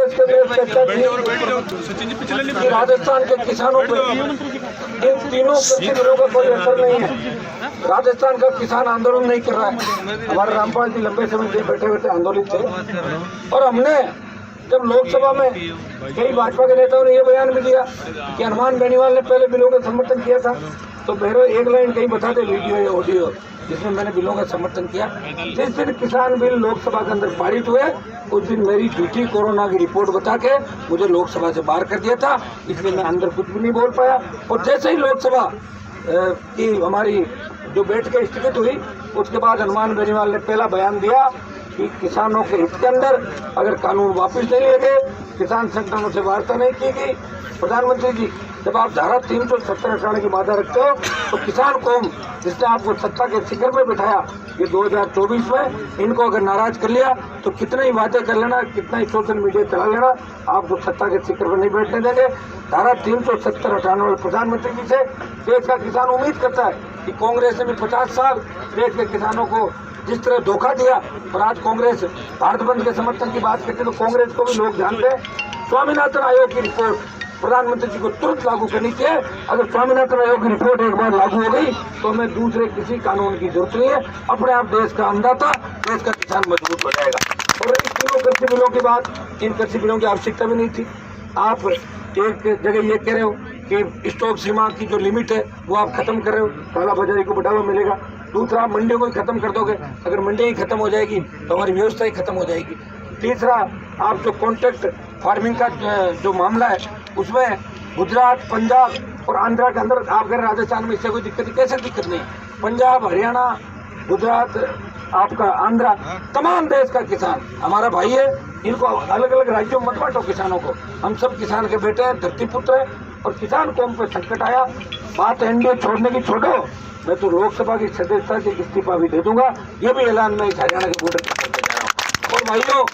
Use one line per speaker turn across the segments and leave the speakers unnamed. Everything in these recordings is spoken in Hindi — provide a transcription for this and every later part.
देश के लिए चर्चा थी कि राजस्थान के किसानों पर इन तीनों कृषि बिलों का कोई असर नहीं है। राजस्थान का किसान आंदोलन नहीं कर रहा है। हमारे रामपाल जी लंबे समय से बैठे बैठे आंदोलित थे और हमने जब लोकसभा में कई भाजपा के नेताओं ने यह बयान भी दिया कि हनुमान बेनीवाल ने पहले बिलों का समर्थन किया था, तो मेरे एक लाइन कहीं बता दे वीडियो या ऑडियो जिसमें मैंने बिलों का समर्थन किया। जिस दिन किसान बिल लोकसभा के अंदर पारित हुए उस दिन मेरी झूठी कोरोना की रिपोर्ट बता के मुझे लोकसभा से बाहर कर दिया था, इसलिए मैं अंदर कुछ भी नहीं बोल पाया। और जैसे ही लोकसभा की हमारी जो बैठकें स्थगित हुई उसके बाद हनुमान बेनीवाल ने पहला बयान दिया कि किसानों के हित के अंदर अगर कानून वापस नहीं लिए गए, किसान संगठनों से वार्ता नहीं की गई। प्रधानमंत्री जी, जब आप धारा 370 हटाने की बाधा रखते हो तो किसान कौम जिसने आपको सत्ता के शिखर पर बिठाया ये 2024 में, इनको अगर नाराज कर लिया तो कितने ही वादे कर लेना, कितना ही सोशल मीडिया चला लेना, आपको सत्ता के शिखर पर नहीं बैठने देंगे। धारा 370 हटाने वाले प्रधानमंत्री जी से देश का किसान उम्मीद करता है कि कांग्रेस ने भी 50 साल देश के किसानों को जिस तरह धोखा दिया और आज कांग्रेस भारत बंद के समर्थन की बात करती है, तो कांग्रेस को भी लोग जानते हैं। स्वामीनाथन आयोग की रिपोर्ट प्रधानमंत्री जी को तुरंत लागू करनी चाहिए। अगर स्वामीनाथन आयोग की रिपोर्ट एक बार लागू हो गई तो हमें दूसरे किसी कानून की जरूरत नहीं है। अपने आप देश का अन्नदाता, देश का किसान मजबूत हो जाएगा। और रही तीनों कृषि बिलों की बात, इन कृषि बिलों की आवश्यकता भी नहीं थी। आप एक जगह ये कह रहे हो कि स्टॉक सीमा की जो लिमिट है वो आप खत्म कर रहे हो, काला बाजारी को बढ़ावा मिलेगा। दूसरा, मंडियों को ही खत्म कर दोगे। अगर मंडियाँ ही खत्म हो जाएगी तो हमारी व्यवस्था ही खत्म हो जाएगी। तीसरा, आप जो कॉन्ट्रैक्ट फार्मिंग का जो मामला है उसमें गुजरात, पंजाब और आंध्रा के अंदर आप अगर राजस्थान में इससे कोई दिक्कत, कैसे दिक्कत नहीं। पंजाब, हरियाणा, गुजरात, आपका आंध्रा, तमाम देश का किसान हमारा भाई है। इनको अलग अलग राज्यों में मत बांटो किसानों को। हम सब किसान के बेटे हैं, धरती पुत्र हैं। और किसान कौम पर संकट आया, बात एनडीए छोड़ने की छोड़ो, मैं तो लोकसभा की सदस्यता से इस्तीफा भी दे दूंगा। ये भी ऐलान मैं इस हरियाणा के बॉर्डर पर करके जा रहा हूँ। और भाइयों,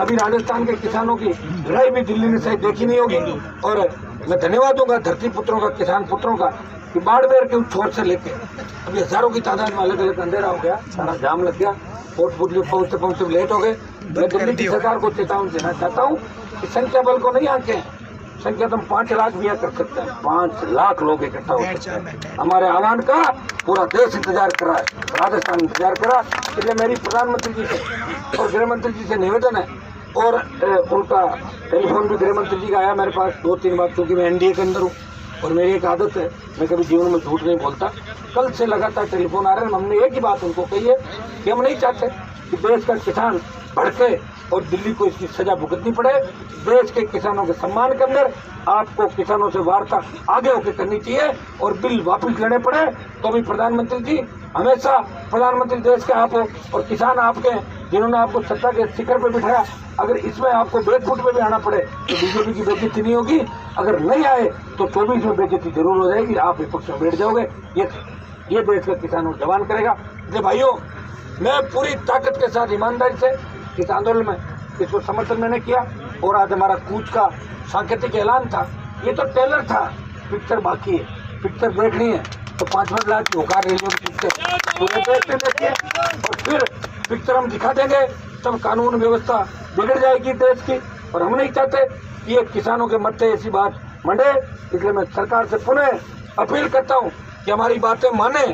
अभी राजस्थान के किसानों की लड़ाई भी दिल्ली ने शायद देखी नहीं होगी। और मैं धन्यवाद दूंगा धरती पुत्रों का, किसान पुत्रों का, कि बाड़मेर के उस छोर से लेके अभी हजारों की तादाद में अलग अलग अंधेरा हो गया, सारा जाम लग गया, कोटपुतली पहुंचते लेट हो गए। मैं दिल्ली की सरकार को चेतावनी देना चाहता हूँ कि संख्या बल को नहीं आंके, संख्या तो हम 5 लाख भी कर सकते हैं, 5 लाख लोग इकट्ठा हो सकते हैं। हमारे आह्वान का पूरा देश इंतजार कर रहा है, राजस्थान इंतजार कर रहा है। इसलिए मेरी प्रधानमंत्री जी से और गृह मंत्री जी से निवेदन है, और उनका टेलीफोन भी गृह मंत्री जी का आया मेरे पास 2-3 बार, क्योंकि मैं एनडीए के अंदर हूँ और मेरी एक आदत है, मैं कभी जीवन में झूठ नहीं बोलता। कल से लगातार टेलीफोन आ रहे हैं। हमने एक ही बात उनको कही है कि हम नहीं चाहते कि देश का किसान भड़के और दिल्ली को इसकी सजा भुगतनी पड़े। देश के किसानों के सम्मान के अंदर आपको किसानों से वार्ता आगे होकर करनी चाहिए और बिल वापस लेने पड़े। तो अभी प्रधानमंत्री जी, हमेशा प्रधानमंत्री देश के आप हो और किसान आपके, जिन्होंने आपको सत्ता के शिखर पर बिठाया। अगर इसमें आपको बैकफुट में भी आना पड़े तो बीजेपी की बेइज्जती नहीं होगी। अगर नहीं आए तो 24 में बेइज्जती जरूर हो जाएगी, आप विपक्ष में बैठ जाओगे। ये देश का किसान और जवान करेगा। इसलिए भाइयों, मैं पूरी ताकत के साथ ईमानदारी से इस आंदोलन में इसको समर्थन मैंने किया। और आज हमारा कूच का सांकेतिक ऐलान था, ये तो ट्रेलर था, पिक्चर बाकी है। पिक्चर देखनी है तो 5-5 लाख की होकार रेलवे की पिक्चर पूरे देश में देखिए, और फिर पिक्चर हम दिखा देंगे, तब कानून व्यवस्था बिगड़ जाएगी देश की। और हम नहीं चाहते कि ये किसानों के मत्थे ऐसी बात मंडे। इसलिए मैं सरकार से पुनः अपील करता हूँ कि हमारी बातें माने।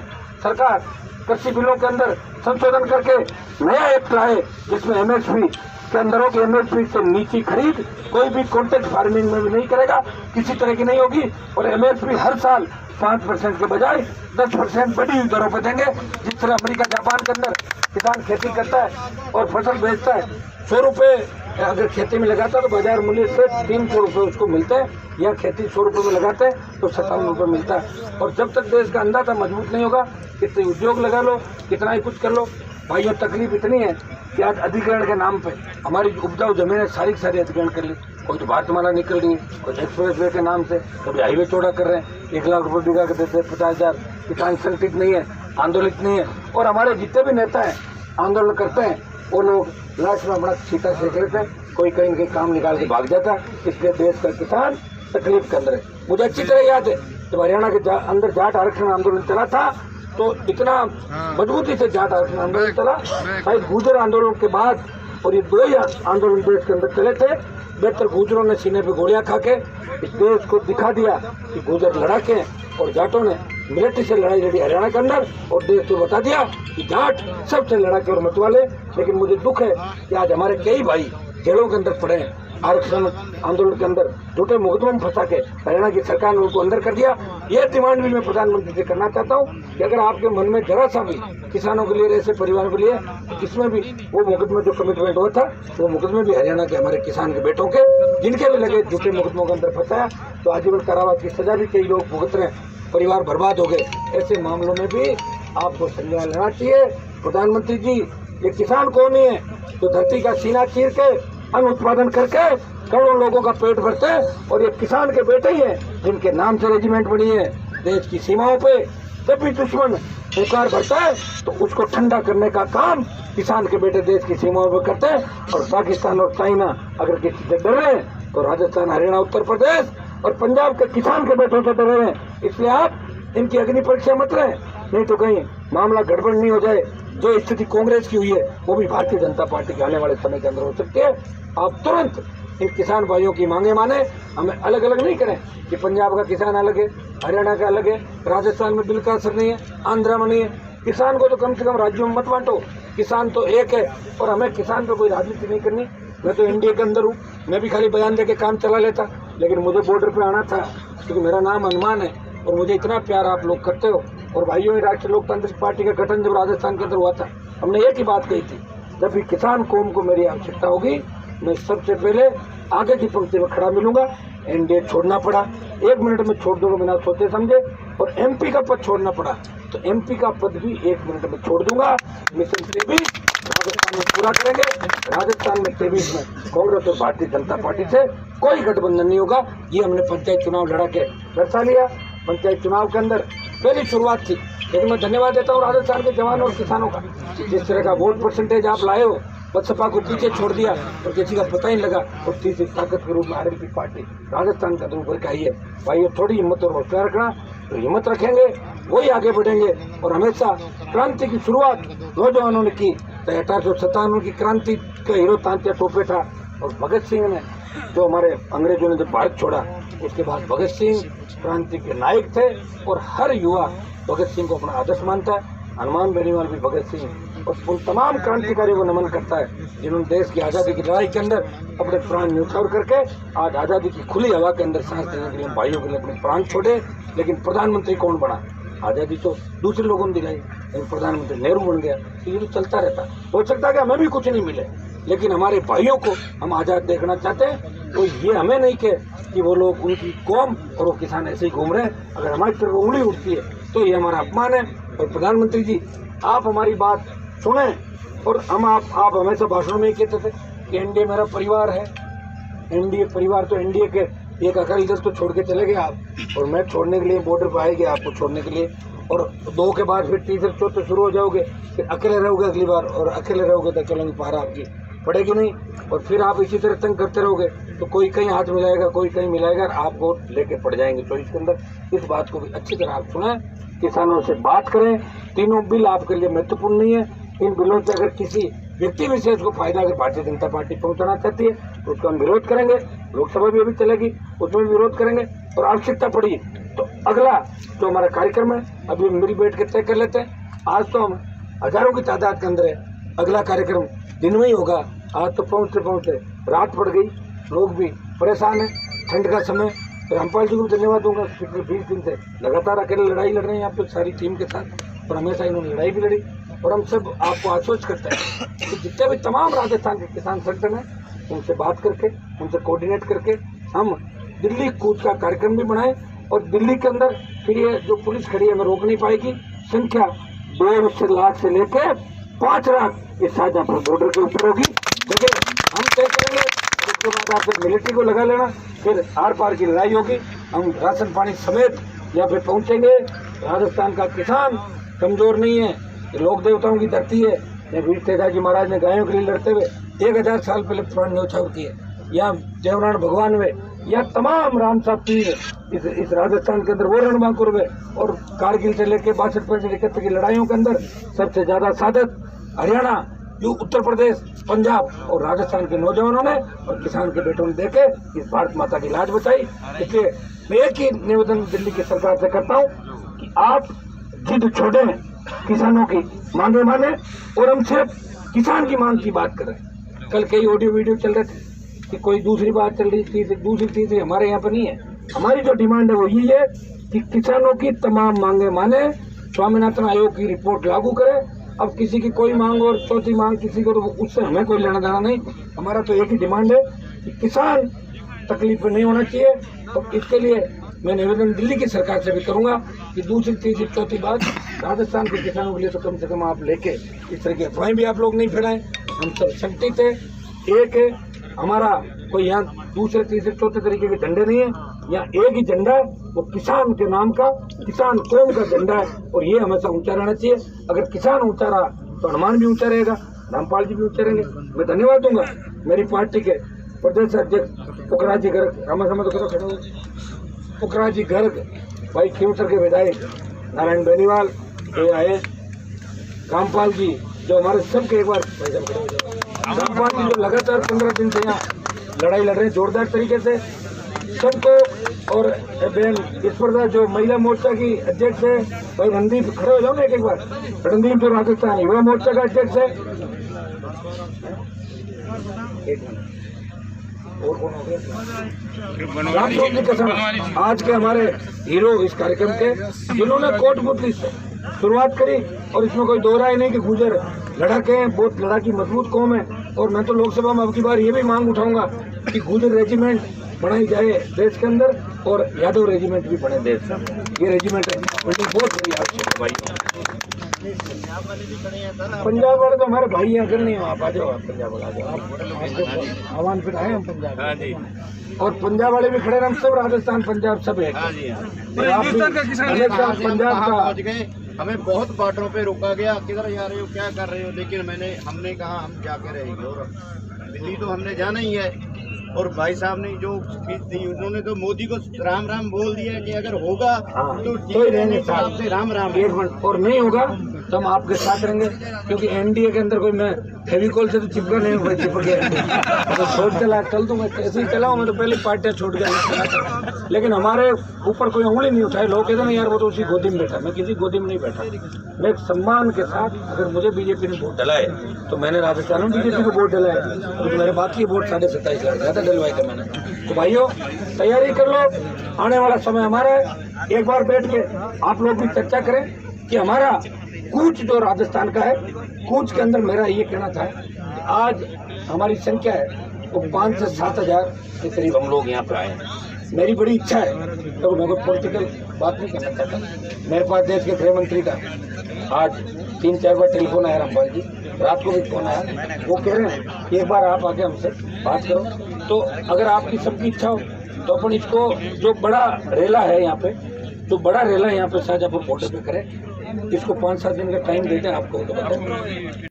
सरकार कृषि बिलों के अंदर संशोधन करके नया एक्ट लाए जिसमें एमएसपी के अंदर हो कि एमएसपी से नीचे खरीद कोई भी कॉन्ट्रैक्ट फार्मिंग में भी नहीं करेगा, किसी तरह की नहीं होगी। और एमएसपी हर साल 5% के बजाय 10% बढ़ी हुई दरों पर देंगे। जिस तरह अमेरिका, जापान के अंदर किसान खेती करता है और फसल बेचता है, 100 रुपये अगर खेती में लगाता है तो बाजार मूल्य से 300 रुपये उसको मिलते हैं। या खेती 100 रुपये में लगाते हैं तो 57 रुपये मिलता है। और जब तक देश का अंदाजा मजबूत नहीं होगा, कितने उद्योग लगा लो, कितना ही कुछ कर लो, भाइयों तकलीफ इतनी है कि आज अधिग्रहण के नाम पे हमारी उपजाऊ जमीनें सारी अधिग्रहण कर ली। कोई तो भारतमाला निकल रही है, कोई एक्सप्रेस वे के नाम से, कभी हाईवे चौड़ा कर रहे हैं, 1 लाख रुपये बीघा के देते हैं, 50,000। किसान संगठित नहीं है, आंदोलित नहीं है। और हमारे जितने भी नेता हैं आंदोलन करते हैं, वो लोग लास्ट में अपना सीटा सेक लेते हैं, कोई कहीं कहीं काम निकाल के भाग जाता है। इसलिए देश का किसान तकलीफ के अंदर है। मुझे अच्छी तरह याद है जब हरियाणा के अंदर जाट आरक्षण आंदोलन चला था तो इतना मजबूती से जाट आरक्षण आंदोलन चला। शायद गुर्जर आंदोलन के बाद और ये 2 ही आंदोलन देश के अंदर चले थे। बेहतर गुजरों ने सीने पे गोलियां खा के इस देश को दिखा दिया कि गुजर लड़ाके हैं, और जाटों ने मिलिट्री से लड़ाई लड़ी हरियाणा के अंदर, और देश को बता दिया कि जाट सबसे लड़ाके और मतवाले। लेकिन मुझे दुख है कि आज हमारे कई भाई जेलों के अंदर पड़े हैं। आरक्षण आंदोलन के अंदर झूठे मुकदमों में फंसा के हरियाणा की सरकार ने उनको अंदर कर दिया। ये डिमांड भी मैं प्रधानमंत्री से करना चाहता हूँ कि अगर आपके मन में जरा सा भी किसानों के लिए, ऐसे परिवारों के लिए, तो इसमें भी वो मुकदमे जो कमिटमेंट हुआ था, वो मुकदमे भी हरियाणा के हमारे किसान के बेटों के, जिनके भी लगे झूठे मुकदमों के अंदर फंसाया, तो आजीवन कारावास की सजा भी कई लोग भुगत रहे हैं, परिवार बर्बाद हो गए। ऐसे मामलों में भी आपको संज्ञान लेना चाहिए। प्रधानमंत्री जी, ये किसान कौन ही है जो धरती का सीना चीर के अन्न उत्पादन करके करोड़ों लोगों का पेट भरते हैं, और ये किसान के बेटे ही हैं जिनके नाम से रेजिमेंट बनी है देश की सीमाओं पे। जब भी दुश्मन पुकार भरता है तो उसको ठंडा करने का काम किसान के बेटे देश की सीमाओं पे करते हैं। और पाकिस्तान और चाइना अगर किसी से डर रहे हैं तो राजस्थान, हरियाणा, उत्तर प्रदेश और पंजाब के किसान के बेटों से डर रहे हैं। इसलिए आप इनकी अग्नि परीक्षा मत रहे, नहीं तो कहीं मामला गड़बड़ नहीं हो जाए। जो स्थिति कांग्रेस की हुई है वो भी भारतीय जनता पार्टी के आने वाले समय के अंदर हो सकती है। आप तुरंत इन किसान भाइयों की मांगे माने। हमें अलग अलग नहीं करें कि पंजाब का किसान अलग है, हरियाणा का अलग है, राजस्थान में बिल का असर नहीं है, आंध्रा में नहीं है। किसान को तो कम से कम राज्यों में मत बांटो, किसान तो एक है। और हमें किसान पे कोई राजनीति नहीं करनी। मैं तो एनडीए के अंदर हूँ, मैं भी खाली बयान दे के काम चला लेता, लेकिन मुझे बॉर्डर पे आना था क्योंकि मेरा नाम हनुमान है और मुझे इतना प्यार आप लोग करते हो। और भाइयों, राष्ट्रीय लोकतांत्रिक पार्टी का गठन जब राजस्थान के अंदर हुआ था, हमने एक ही बात कही थी, जब भी किसान कौम को मेरी आवश्यकता होगी मैं सबसे पहले आगे की पंक्ति में खड़ा मिलूंगा। एनडीए छोड़ना पड़ा, 1 मिनट में छोड़ दूंगा बिना सोचे समझे, और एमपी का पद छोड़ना पड़ा तो एमपी का पद भी 1 मिनट में छोड़ दूंगा। मिशन 23 राजस्थान में पूरा करेंगे। राजस्थान में 23 में कांग्रेस और भारतीय जनता पार्टी से कोई गठबंधन नहीं होगा। ये हमने पंचायत चुनाव लड़ा के दर्शा लिया। पंचायत चुनाव के अंदर पहली शुरुआत थी, लेकिन मैं धन्यवाद देता हूँ राजस्थान के जवानों और किसानों का। जिस तरह का वोट परसेंटेज आप लाए हो, बसपा को पीछे छोड़ दिया और किसी का पता ही लगा, और तीसरी ताकत के रूप में आरएलपी पार्टी राजस्थान का रूप करके आई है। भाई थोड़ी हिम्मत और हौसला रखना, तो हिम्मत रखेंगे वही आगे बढ़ेंगे। और हमेशा क्रांति की शुरुआत नौजवानों ने की, तो 1857 की क्रांति का हीरो तांत्या टोपे था, और भगत सिंह ने जो हमारे अंग्रेजों ने जब भारत छोड़ा, उसके बाद भगत सिंह क्रांति के नायक थे। और हर युवा भगत सिंह को अपना आदर्श मानता है। हनुमान बेनीवाल भी भगत सिंह और उन तमाम क्रांतिकारियों को नमन करता है जिन्होंने देश की आज़ादी की लड़ाई के अंदर अपने प्राण न्यौछावर करके आज आज़ादी की खुली हवा के अंदर सांस लेने के लिए भाइयों के लिए अपने प्राण छोड़े। लेकिन प्रधानमंत्री कौन बना? आज़ादी तो दूसरे लोगों ने दिलाई, लेकिन प्रधानमंत्री नेहरू बन गया। तो ये तो चलता रहता। हो सकता है कि हमें भी कुछ नहीं मिले, लेकिन हमारे भाइयों को हम आज़ाद देखना चाहते हैं। तो ये हमें नहीं कि वो लोग, उनकी कौम और वो किसान ऐसे ही घूम रहे हैं। अगर हमारी तरफ उंगली उठती है तो ये हमारा अपमान है। और प्रधानमंत्री जी, आप हमारी बात सुने। और हम आप हमेशा भाषणों में ही कहते थे कि एनडीए मेरा परिवार है। एनडीए परिवार, तो एनडीए के एक अकाली दल तो छोड़ के चले गए आप, और मैं छोड़ने के लिए बॉर्डर पर आएंगे आपको छोड़ने के लिए। और 2 के बाद फिर तीसरे चौथे शुरू हो जाओगे, फिर अकेले रहोगे अगली बार, और अकेले रहोगे तो चलेंगे पारा आपकी पड़ेगी नहीं। और फिर आप इसी तरह तंग करते रहोगे तो कोई कहीं हाथ मिलाएगा, कोई कहीं मिलाएगा, और आप वोट लेके पड़ जाएंगे 24 के अंदर। इस बात को भी अच्छी तरह आप सुने, किसानों से बात करें। तीनों बिल आपके लिए महत्वपूर्ण नहीं है। इन बिलों से अगर किसी व्यक्ति विशेष को फायदा अगर भारतीय जनता पार्टी पहुंचाना चाहती है तो उसका हम विरोध करेंगे। लोकसभा भी अभी चलेगी, उसमें भी विरोध करेंगे। और आवश्यकता पड़ी तो अगला जो हमारा कार्यक्रम है अभी हम मिल बैठ के तय कर लेते हैं। आज तो हम हजारों की तादाद के अंदर है, अगला कार्यक्रम दिन में ही होगा। आज तो पहुँचते पहुँचते रात पड़ गई, लोग भी परेशान हैं, ठंड का समय। रामपाल जी को भी धन्यवाद दूंगा, पिछले 20 दिन से लगातार अकेले लड़ाई लड़ रहे हैं यहाँ पे सारी टीम के साथ, और हमेशा इन्होंने लड़ाई भी लड़ी। और हम सब आपको आश्वस्त करते हैं कि जितने भी तमाम राजस्थान के किसान संगठन हैं उनसे बात करके, उनसे कोऑर्डिनेट करके हम दिल्ली कूच का कार्यक्रम भी बनाएं। और दिल्ली के अंदर फिर ये जो पुलिस खड़ी है हमें रोक नहीं पाएगी। संख्या 1.5 लाख से लेकर 5 लाख इस शाहजहांपुर बॉर्डर के ऊपर होगी। देखिए हम तय करेंगे, उसके बाद आप मिलिट्री को लगा लेना, फिर आर पार की लड़ाई होगी। हम राशन पानी समेत यहाँ पे पहुँचेंगे। राजस्थान का किसान कमजोर नहीं है, ये लोक देवताओं की धरती है। ये वीर तेजाजी महाराज ने गायों के लिए लड़ते हुए 1000 साल पहले प्राण न्यौछावर किए। यहाँ देवनारायण भगवान हुए, यहाँ तमाम राम साहब पीर इस राजस्थान के अंदर वो रणबांकुर हुए। और कारगिल से लेकर 62 से 71 की लड़ाइयों के अंदर सबसे ज्यादा सादत हरियाणा जो उत्तर प्रदेश, पंजाब और राजस्थान के नौजवानों ने और किसान के बेटों ने देके इस भारत माता की लाज बचाई। इसलिए मैं एक ही निवेदन दिल्ली की सरकार से करता हूँ कि आप जिद छोड़ें, किसानों की मांगे माने और हम सिर्फ किसान की मांग की बात करें। कल कई ऑडियो वीडियो चल रहे थे कि कोई दूसरी बात चल रही थी, दूसरी तीसरी, हमारे यहाँ पर नहीं है। हमारी जो डिमांड है वो यही है कि किसानों की तमाम मांगे माने, स्वामीनाथन आयोग की रिपोर्ट लागू करें। अब किसी की कोई मांग और चौथी मांग किसी को, तो उससे हमें कोई लेना देना नहीं। हमारा तो एक ही डिमांड है कि किसान तकलीफ में नहीं होना चाहिए। और इसके लिए मैं निवेदन दिल्ली की सरकार से भी करूंगा कि दूसरी तीसरी चौथी बात राजस्थान के किसानों के लिए तो कम से कम आप लेके इस तरह की अफवाहें भी आप लोग नहीं फैलाएं। हम सब संगठित है, एक है, हमारा कोई यहाँ दूसरे तीसरे चौथे तरीके के झंडे नहीं है। यहाँ एक ही झंडा है, वो किसान के नाम का, किसान कौम का झंडा है और ये हमेशा ऊंचा रहना चाहिए। अगर किसान ऊंचा रहा तो हनुमान भी ऊंचा रहेगा, रामपाल जी भी ऊंचे रहेंगे। मैं धन्यवाद दूंगा मेरी पार्टी के प्रदेश अध्यक्ष पुखराज जी गर्ग, पुखराज जी गर्ग, भाई खीवसर के विधायक नारायण बेनीवाल, AIS रामपाल जी, जो हमारे सबके एक बार रामपाल जी जो लगातार 15 दिन से यहाँ लड़ाई लड़ रहे हैं जोरदार तरीके से सबको, और बहन स्पर्धा जो महिला मोर्चा की अध्यक्ष है भाई रणदीप, खड़े हो जाओ ना एक बार, रणदीप जो राजस्थान युवा मोर्चा का अध्यक्ष है, और कौन हो गया, रामस्वरूप कसम, आज के हमारे हीरो इस कार्यक्रम के, जिन्होंने कोटपुतली से शुरुआत करी। और इसमें कोई दो राय नहीं कि गुर्जर लड़ाके हैं, बहुत लड़ाकी मजबूत कौम है। और मैं तो लोकसभा में अब की बार ये भी मांग उठाऊंगा कि गुर्जर रेजिमेंट बनाई जाए देश के अंदर और यादव रेजिमेंट भी बने देश में। ये रेजिमेंट है बहुत बड़ी आवश्यक है भाई। पंजाब वाले तो हमारे भाई हैं, अगर नहीं आप आ जाओ, आप पंजाब वाले आ जाओ, आह्वान फिर आए हम पंजाब, और पंजाब वाले भी खड़े हैं, हम सब राजस्थान पंजाब सब है। पंजाब का
हमें बहुत बाटों पे रोका गया, किधर जा रहे हो, क्या कर रहे हो, लेकिन हमने कहा हम जाके रहेंगे और दिल्ली तो हमने जाना ही है। और भाई साहब ने जो स्पीच दी उन्होंने तो मोदी को राम राम बोल दिया कि अगर होगा तो से राम राम,
और नहीं होगा तो हम आपके साथ रहेंगे, क्योंकि NDA के अंदर कोई मैं फेविकोल से तो चिपका नहीं हुआ, चिपक गया तो छोड़ चला, कल तो मैं ऐसे ही चला हूँ, मैं तो पहले पार्टियाँ छोड़ गया, लेकिन हमारे ऊपर कोई उंगली नहीं उठाए। लोग कहते ना यार वो तो उसी गोदी में बैठा, मैं किसी गोदी में नहीं बैठा। मैं एक सम्मान के साथ, अगर मुझे बीजेपी ने वोट डलाए तो मैंने राजस्थान में बीजेपी को वोट डलाया, तो मेरे बात की वोट 27.5 लाख ज़्यादा डलवाए थे मैंने। तो भाइयों तैयारी कर लो, आने वाला समय हमारा है। एक बार बैठ के आप लोग भी चर्चा करें कि हमारा कूच जो राजस्थान का है, कूच के अंदर मेरा ये कहना था कि आज हमारी संख्या है वो 5 से 7 हज़ार के करीब हम लोग यहाँ पे आए हैं। मेरी बड़ी इच्छा है, तो मैं कोई पॉलिटिकल बात नहीं करना चाहता। मेरे पास देश के गृह मंत्री का आज 3-4 बार टेलीफोन आया, रामपाल जी रात को भी फोन आया, वो कह रहे हैं कि एक बार आप आके हमसे बात करो। तो अगर आपकी सबकी इच्छा हो तो अपन इसको जो बड़ा रेला है यहाँ पे, जो बड़ा रेला यहाँ पे शाहजहाँपुर बॉर्डर पे करें, इसको 5-7 दिन का टाइम देते हैं आपको तो बताओ।